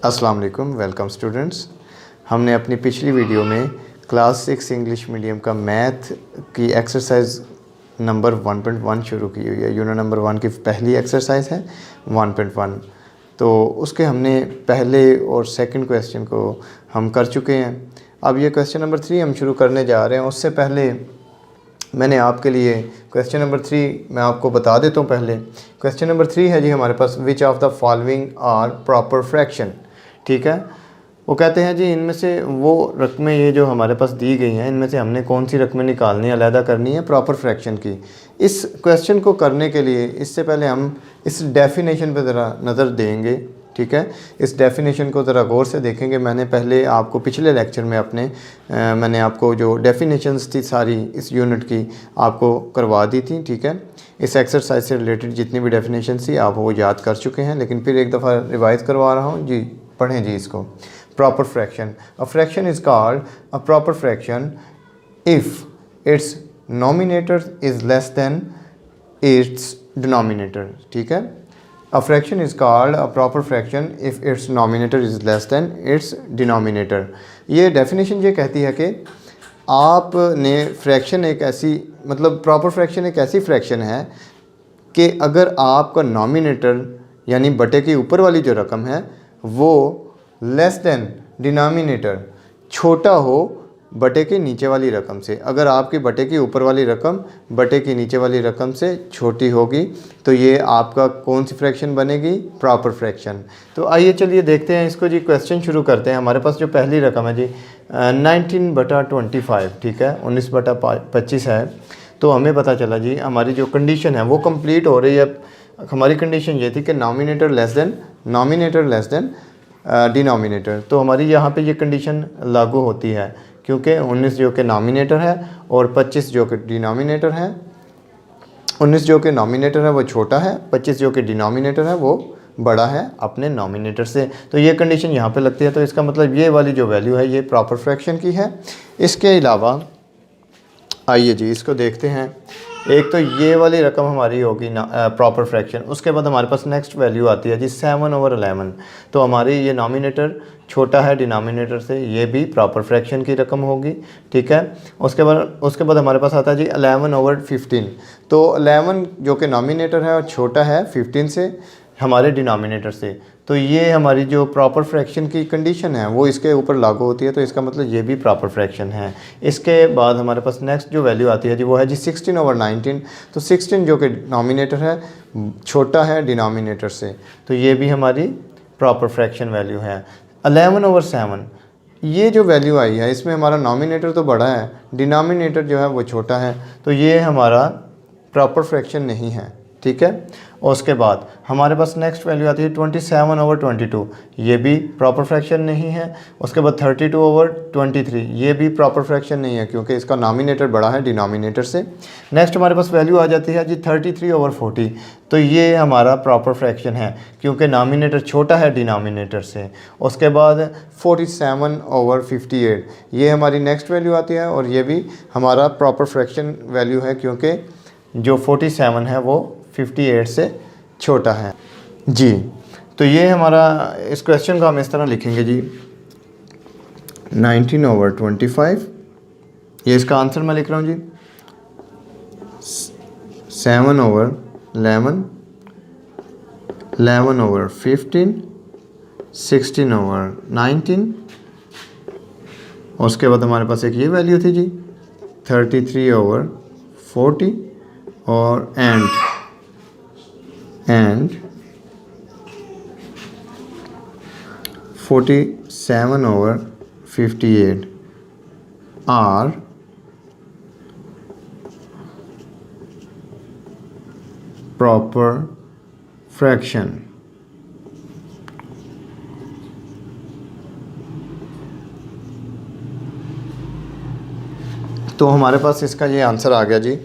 अस्सलाम वालेकुम, welcome students. हमने अपनी पिछली वीडियो में क्लास 6 इंग्लिश मीडियम का मैथ की एक्सरसाइज नंबर 1.1 शुरू की हुई है। यूनिट नंबर 1 की पहली एक्सरसाइज है 1.1। तो उसके हमने पहले और सेकंड क्वेश्चन को हम कर चुके हैं। अब ये क्वेश्चन नंबर 3 हम शुरू करने जा रहे हैं। उससे पहले मैंने आपके लिए क्वेश्चन नंबर 3 मैं आपको बता देता हूँ। पहले क्वेश्चन नंबर 3 है जी हमारे पास, which of the following are proper fraction. ठीक है, वो कहते हैं जी इनमें से वो रकमें ये जो हमारे पास दी गई हैं, इनमें से हमने कौन सी रकमें निकालनी है, अलहदा करनी है प्रॉपर फ्रैक्शन की। इस क्वेश्चन को करने के लिए इससे पहले हम इस डेफिनेशन पर ज़रा नज़र देंगे। ठीक है, इस डेफिनेशन को ज़रा गौर से देखेंगे। मैंने पहले आपको पिछले लेक्चर में मैंने आपको जो डेफिनेशंस थी सारी इस यूनिट की आपको करवा दी थी। ठीक है, इस एक्सरसाइज से रिलेटेड जितनी भी डेफिनेशन थी आप वो याद कर चुके हैं, लेकिन फिर एक दफ़ा रिवाइज़ करवा रहा हूँ जी। पढ़ें जी इसको। Proper fraction, a fraction is called a proper fraction if it's nominator is less than it's denominator. ठीक है, A fraction is called a proper fraction if its nominator is less than its denominator। ये definition ये कहती है कि आपने fraction एक ऐसी प्रॉपर फ्रैक्शन एक ऐसी फ्रैक्शन है कि अगर आपका नॉमिनेटर यानी बटे के ऊपर वाली जो रकम है वो लेस देन डिनोमिनेटर छोटा हो बटे के नीचे वाली रकम से। अगर आपकी बटे की ऊपर वाली रकम बटे की नीचे वाली रकम से छोटी होगी तो ये आपका कौन सी फ्रैक्शन बनेगी, प्रॉपर फ्रैक्शन। तो आइए चलिए देखते हैं इसको जी। क्वेश्चन शुरू करते हैं। हमारे पास जो पहली रकम है जी 19/25। ठीक है, 19/25 है। तो हमें पता चला जी हमारी जो कंडीशन है वो कंप्लीट हो रही है। हमारी कंडीशन ये थी कि नॉमिनेटर लेस देन डिनोमिनेटर। तो हमारी यहाँ पे ये कंडीशन लागू होती है क्योंकि 19 जो कि नॉमिनेटर है और 25 जो कि डिनोमिनेटर है। 19 जो कि नॉमिनेटर है वो छोटा है, 25 जो कि डिनोमिनेटर है वो बड़ा है अपने नॉमिनेटर से। तो ये कंडीशन यहाँ पे लगती है। तो इसका मतलब ये वाली जो वैल्यू है ये प्रॉपर फ्रैक्शन की है। इसके अलावा आइए जी इसको देखते हैं। एक तो ये वाली रकम हमारी होगी ना प्रॉपर फ्रैक्शन। उसके बाद हमारे पास नेक्स्ट वैल्यू आती है जी 7/11। तो हमारी ये नॉमिनेटर छोटा है डिनोमिनेटर से, ये भी प्रॉपर फ्रैक्शन की रकम होगी। ठीक है, उसके बाद हमारे पास आता है जी 11/15। तो 11 जो कि नॉमिनेटर है और छोटा है 15 से हमारे डिनोमिनेटर से। तो ये हमारी जो प्रॉपर फ्रैक्शन की कंडीशन है वो इसके ऊपर लागू होती है। तो इसका मतलब ये भी प्रॉपर फ्रैक्शन है। इसके बाद हमारे पास नेक्स्ट जो वैल्यू आती है जी वो है जी 16/19। तो 16 जो कि नॉमिनेटर है छोटा है डिनोमिनेटर से, तो ये भी हमारी प्रॉपर फ्रैक्शन वैल्यू है। 11/7 ये जो वैल्यू आई है इसमें हमारा नॉमिनेटर तो बड़ा है, डिनोमिनेटर जो है वो छोटा है, तो ये हमारा प्रॉपर फ्रैक्शन नहीं है। ठीक है, और उसके बाद हमारे पास नेक्स्ट वैल्यू आती है 27/22। ये भी प्रॉपर फ्रैक्शन नहीं है। उसके बाद 32/23 ये भी प्रॉपर फ्रैक्शन नहीं है क्योंकि इसका नॉमिनेटर बड़ा है डिनोमिनेटर से। नेक्स्ट हमारे पास वैल्यू आ जाती है जी 33/40। तो ये हमारा प्रॉपर फ्रैक्शन है क्योंकि नॉमिनेटर छोटा है डिनोमिनेटर से। उसके बाद 47/58 ये हमारी नेक्स्ट वैल्यू आती है और ये भी हमारा प्रॉपर फ्रैक्शन वैल्यू है क्योंकि जो 47 है वो 58 से छोटा है जी। तो ये हमारा इस क्वेश्चन को हम इस तरह लिखेंगे जी 19/25। ये इसका आंसर मैं लिख रहा हूँ जी 7/11, 11/15, 16/19। और उसके बाद हमारे पास एक ये वैल्यू थी जी 33/40 और एंड 47/58 आर प्रॉपर फ्रैक्शन। तो हमारे पास इसका ये आंसर आ गया जी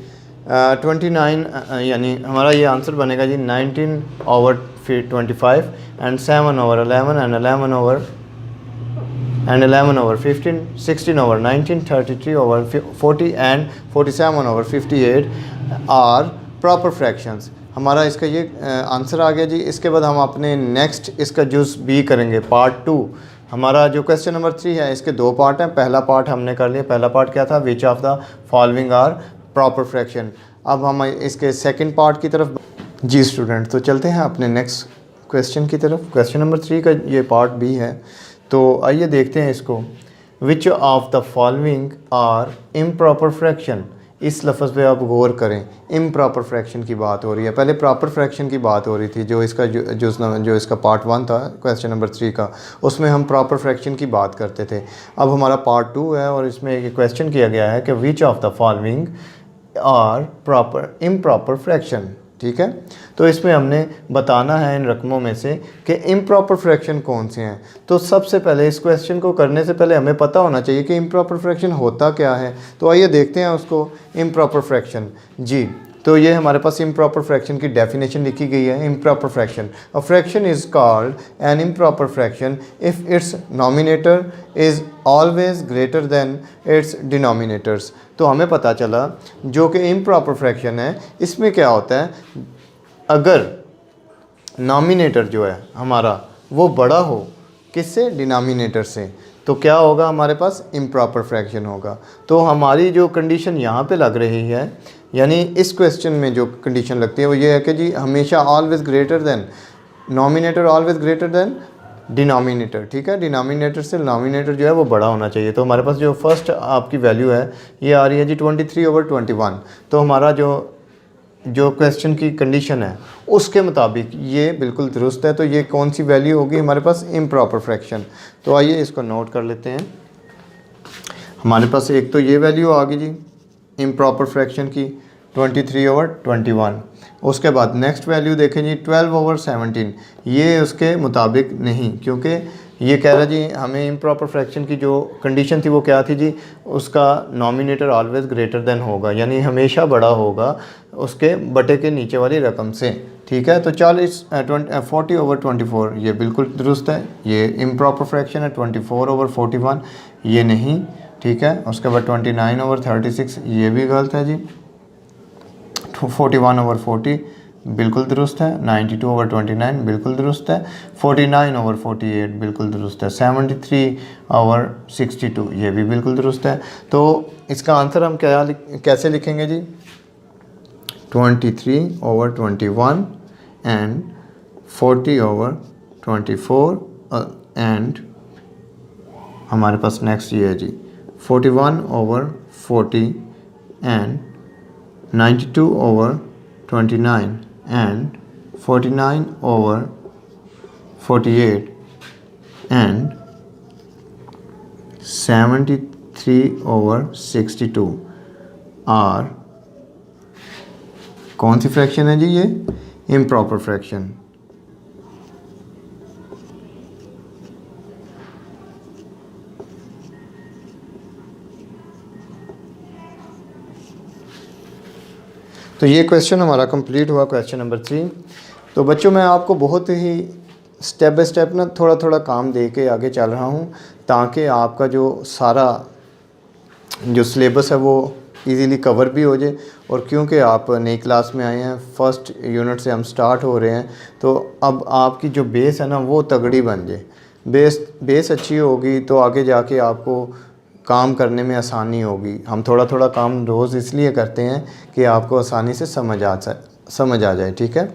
29, यानी हमारा ये आंसर बनेगा जी 19/25 and 7/11 and 11/15, 16/19, 33/40 and 47/58 are proper fractions. हमारा इसका ये आंसर आ गया जी। इसके बाद हम अपने नेक्स्ट इसका जुज़ बी करेंगे, पार्ट 2। हमारा जो क्वेश्चन नंबर 3 है इसके 2 पार्ट हैं। पहला पार्ट हमने कर लिया। पहला पार्ट क्या था, which of the following are proper fraction. अब हम इसके सेकंड पार्ट की तरफ जी स्टूडेंट, तो चलते हैं अपने नेक्स्ट क्वेश्चन की तरफ। क्वेश्चन नंबर 3 का ये पार्ट बी है, तो आइए देखते हैं इसको। Which of the following are improper fraction. इस लफ्ज़ पे आप गौर करें, इम्प्रॉपर फ्रैक्शन की बात हो रही है। पहले प्रॉपर फ्रैक्शन की बात हो रही थी, जो इसका जो इसका पार्ट 1 था क्वेश्चन नंबर 3 का, उसमें हम प्रॉपर फ्रैक्शन की बात करते थे। अब हमारा पार्ट 2 है और इसमें एक क्वेश्चन किया गया है कि which of the following are proper improper fraction. ठीक है, तो इसमें हमने बताना है इन रकमों में से कि इम्प्रॉपर फ्रैक्शन कौन से हैं। तो सबसे पहले इस क्वेश्चन को करने से पहले हमें पता होना चाहिए कि इम्प्रॉपर फ्रैक्शन होता क्या है। तो आइए देखते हैं उसको, इम्प्रॉपर फ्रैक्शन जी। तो ये हमारे पास इम्प्रॉपर फ्रैक्शन की डेफिनेशन लिखी गई है। Improper fraction, a fraction is called an improper fraction if it's nominator is always greater than it's denominators. तो हमें पता चला जो कि इम्प्रॉपर फ्रैक्शन है, इसमें क्या होता है, अगर नॉमिनेटर जो है हमारा वो बड़ा हो किससे, डिनोमिनेटर से, तो क्या होगा, हमारे पास इम्प्रॉपर फ्रैक्शन होगा। तो हमारी जो कंडीशन यहाँ पे लग रही है, यानी इस क्वेश्चन में जो कंडीशन लगती है वो ये है कि जी हमेशा always greater than, nominator always greater than denominator. ठीक है, डिनोमिनेटर से नॉमिनेटर जो है वो बड़ा होना चाहिए। तो हमारे पास जो फर्स्ट आपकी वैल्यू है ये आ रही है जी 23/21। तो हमारा जो क्वेश्चन की कंडीशन है उसके मुताबिक ये बिल्कुल दुरुस्त है। तो ये कौन सी वैल्यू होगी हमारे पास, इम्प्रॉपर फ्रैक्शन। तो आइए इसको नोट कर लेते हैं। हमारे पास एक तो ये वैल्यू आ गई जी इम्प्रॉपर फ्रैक्शन की 23/21। उसके बाद नेक्स्ट वैल्यू देखें जी 12/17। ये उसके मुताबिक नहीं, क्योंकि ये कह रहा जी हमें इम्प्रॉपर फ्रैक्शन की जो कंडीशन थी वो क्या थी जी, उसका नॉमिनेटर ऑलवेज ग्रेटर देन होगा, यानी हमेशा बड़ा होगा उसके बटे के नीचे वाली रकम से। ठीक है, तो 40/24 ये बिल्कुल दुरुस्त है, ये इम्प्रॉपर फ्रैक्शन है। 24/41 ये नहीं। ठीक है, उसके बाद 29/36 ये भी गलत है जी। 41/40 बिल्कुल दुरुस्त है। 92/29 बिल्कुल दुरुस्त है। 49/48 बिल्कुल दुरुस्त है। 73/62 ये भी बिल्कुल दुरुस्त है। तो इसका आंसर हम कैसे लिखेंगे जी, 23/21 एंड 40/24 एंड हमारे पास नेक्स्ट ये है जी 41/40 एंड 92/29 and 49/48 and 73/62 आर कौन सी फ्रैक्शन है जी, ये इम्प्रॉपर फ्रैक्शन। तो ये क्वेश्चन हमारा कंप्लीट हुआ, क्वेश्चन नंबर 3। तो बच्चों मैं आपको बहुत ही स्टेप बाय स्टेप ना थोड़ा थोड़ा काम दे के आगे चल रहा हूँ, ताकि आपका जो सारा जो सिलेबस है वो इजीली कवर भी हो जाए। और क्योंकि आप नई क्लास में आए हैं, फर्स्ट यूनिट से हम स्टार्ट हो रहे हैं, तो अब आपकी जो बेस है ना वो तगड़ी बन जाए। बेस अच्छी होगी तो आगे जाके आपको काम करने में आसानी होगी। हम थोड़ा थोड़ा काम रोज़ इसलिए करते हैं कि आपको आसानी से समझ आ जाए। ठीक है,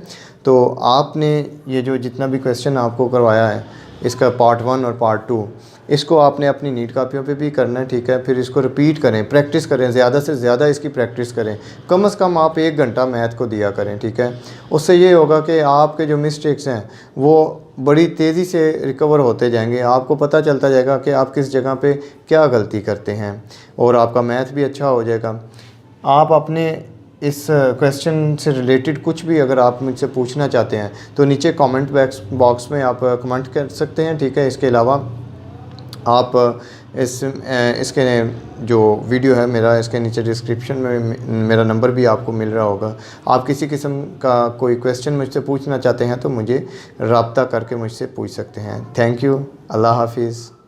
तो आपने ये जो जितना भी क्वेश्चन आपको करवाया है, इसका पार्ट 1 और पार्ट 2, इसको आपने अपनी नीट कापियों पे भी करना है। ठीक है, फिर इसको रिपीट करें, प्रैक्टिस करें, ज़्यादा से ज़्यादा इसकी प्रैक्टिस करें। कम से कम आप 1 घंटा मैथ को दिया करें। ठीक है, उससे ये होगा कि आपके जो मिस्टेक्स हैं वो बड़ी तेज़ी से रिकवर होते जाएंगे। आपको पता चलता जाएगा कि आप किस जगह पे क्या गलती करते हैं और आपका मैथ भी अच्छा हो जाएगा। आप अपने इस क्वेश्चन से रिलेटेड कुछ भी अगर आप मुझसे पूछना चाहते हैं तो नीचे कमेंट बॉक्स में आप कमेंट कर सकते हैं। ठीक है, इसके अलावा आप इसके जो वीडियो है मेरा, इसके नीचे डिस्क्रिप्शन में मेरा नंबर भी आपको मिल रहा होगा। आप किसी किस्म का कोई क्वेश्चन मुझसे पूछना चाहते हैं तो मुझे रब्ता करके मुझसे पूछ सकते हैं। थैंक यू, अल्लाह हाफिज़।